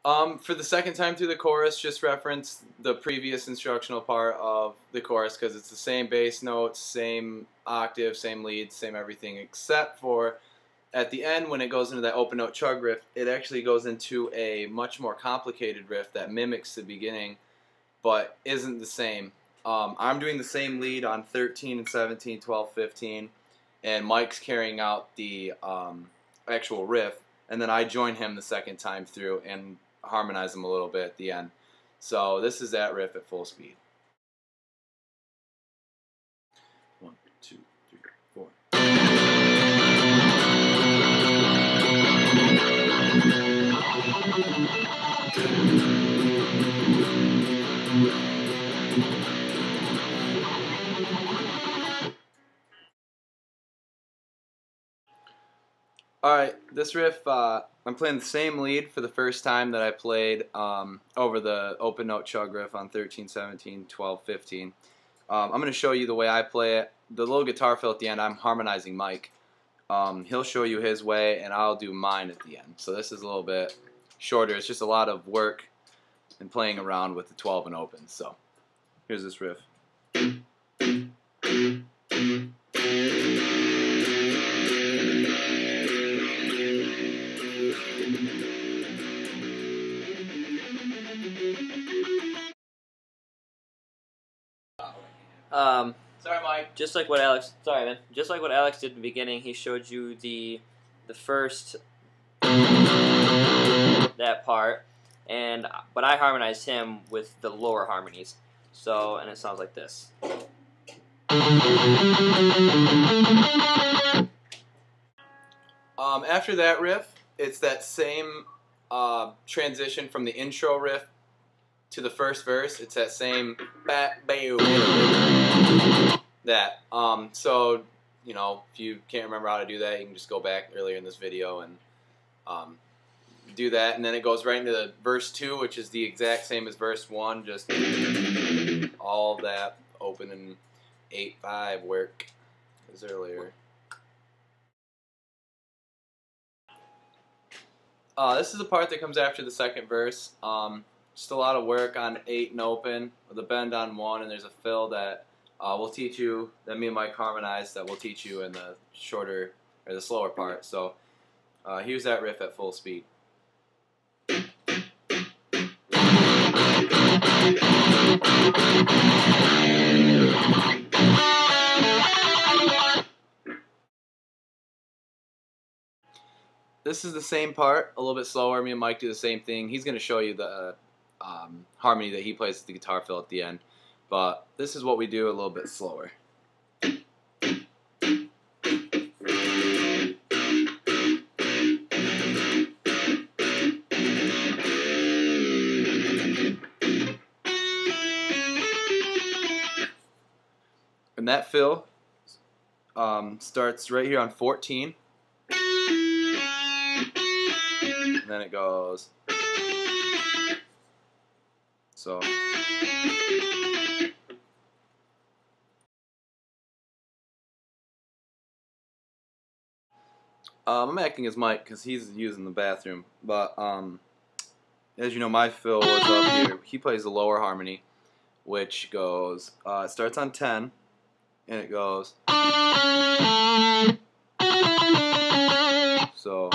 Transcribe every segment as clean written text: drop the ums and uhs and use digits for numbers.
For the second time through the chorus, just reference the previous instructional part of the chorus because it's the same bass notes, same octave, same lead, same everything, except for at the end when it goes into that open note chug riff, it actually goes into a much more complicated riff that mimics the beginning, but isn't the same. I'm doing the same lead on 13 and 17, 12, 15, and Mike's carrying out the actual riff, and then I join him the second time through and harmonize them a little bit at the end. So this is that riff at full speed. 1, 2, 3, 4. Alright, this riff, I'm playing the same lead for the first time that I played over the open note chug riff on 13, 17, 12, 15. I'm going to show you the way I play it. The little guitar fill at the end, I'm harmonizing Mike. He'll show you his way, and I'll do mine at the end. So this is a little bit shorter. It's just a lot of work and playing around with the 12 and open. So here's this riff. Sorry, Mike. Just like what Alex. Sorry, man. Just like what Alex did in the beginning, he showed you the first that part, but I harmonized him with the lower harmonies. So, and it sounds like this. After that riff, it's that same transition from the intro riff to the first verse. It's that same that. So, you know, if you can't remember how to do that, you can just go back earlier in this video and do that. And then it goes right into the verse 2, which is the exact same as verse 1, just all that open and 8/5 work as earlier. This is the part that comes after the second verse. Just a lot of work on 8 and open, with a bend on 1, and there's a fill that we'll teach you, that me and Mike harmonized, that we'll teach you in the shorter, or the slower part. So here's that riff at full speed. This is the same part, a little bit slower. Me and Mike do the same thing. He's going to show you the harmony that he plays with the guitar fill at the end. But this is what we do a little bit slower. And that fill starts right here on 14. And then it goes. So. I'm acting as Mike because he's using the bathroom. But as you know, my fill was up here. He plays the lower harmony, which goes. It starts on 10, and it goes. So.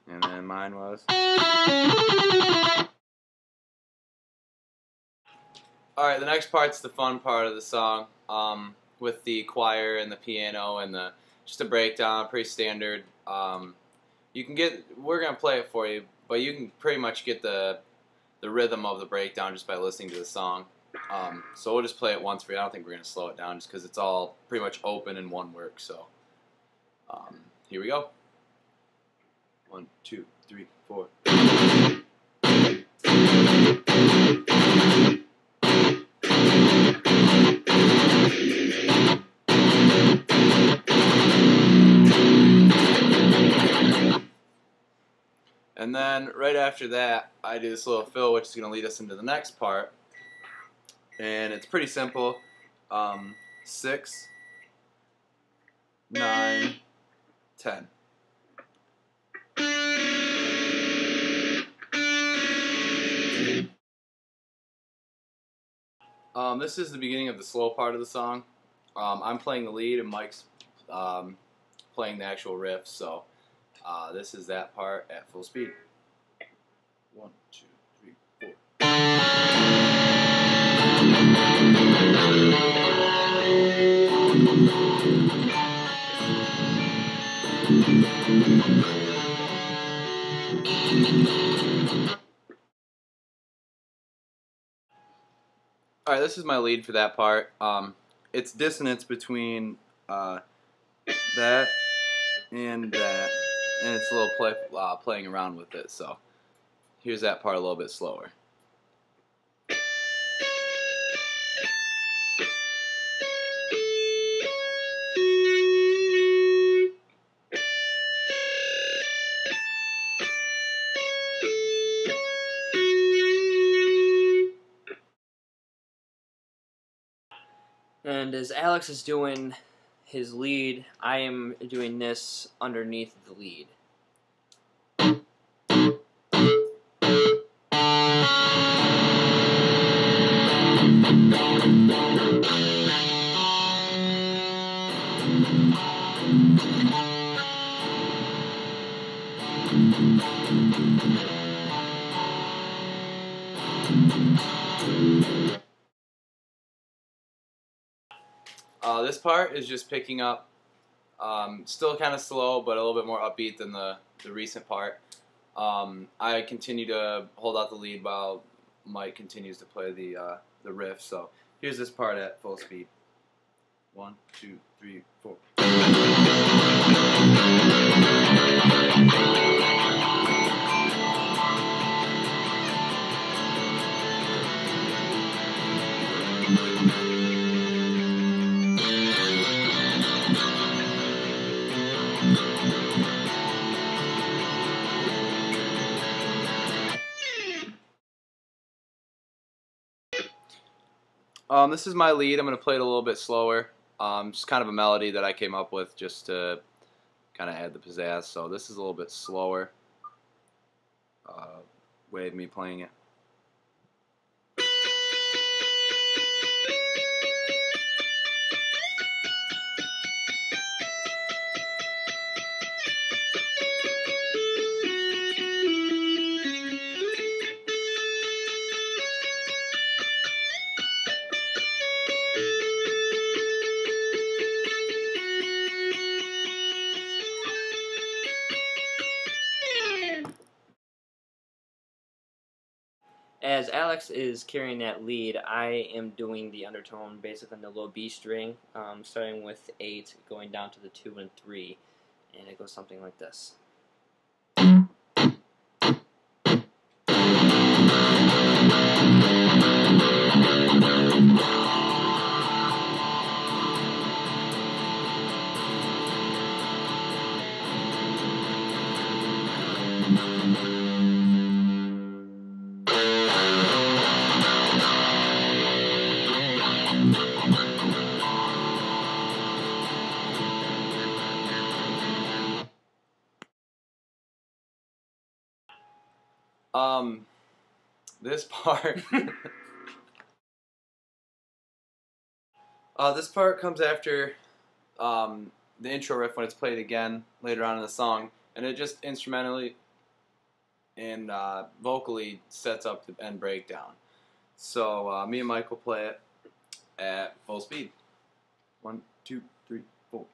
And then mine was. Alright, the next part's the fun part of the song, with the choir and the piano and just a breakdown, pretty standard. You can get, we're going to play it for you, but you can pretty much get the rhythm of the breakdown just by listening to the song. So we'll just play it once for you. I don't think we're going to slow it down just because it's all pretty much open in one work. So here we go. 1, 2, 3, 4. And then right after that, I do this little fill, which is going to lead us into the next part. And it's pretty simple. 6, 9, 10. This is the beginning of the slow part of the song. I'm playing the lead and Mike's playing the actual riff, so this is that part at full speed. 1, 2, 3, 4. Alright, this is my lead for that part. It's dissonance between that and that, and it's a little playing around with it, so here's that part a little bit slower. And as Alex is doing his lead, I am doing this underneath the lead. This part is just picking up, still kind of slow, but a little bit more upbeat than the recent part. I continue to hold out the lead while Mike continues to play the riff. So here's this part at full speed. 1, 2, 3, 4. This is my lead. I'm going to play it a little bit slower. Just kind of a melody that I came up with just to kind of add the pizzazz. So this is a little bit slower way of me playing it. As Alex is carrying that lead, I am doing the undertone basically on the low B string, starting with 8, going down to the 2 and 3, and it goes something like this. This part, this part comes after the intro riff when it's played again later on in the song, and it just instrumentally and vocally sets up the end breakdown. So me and Mike will play it at full speed. 1, 2, 3, 4.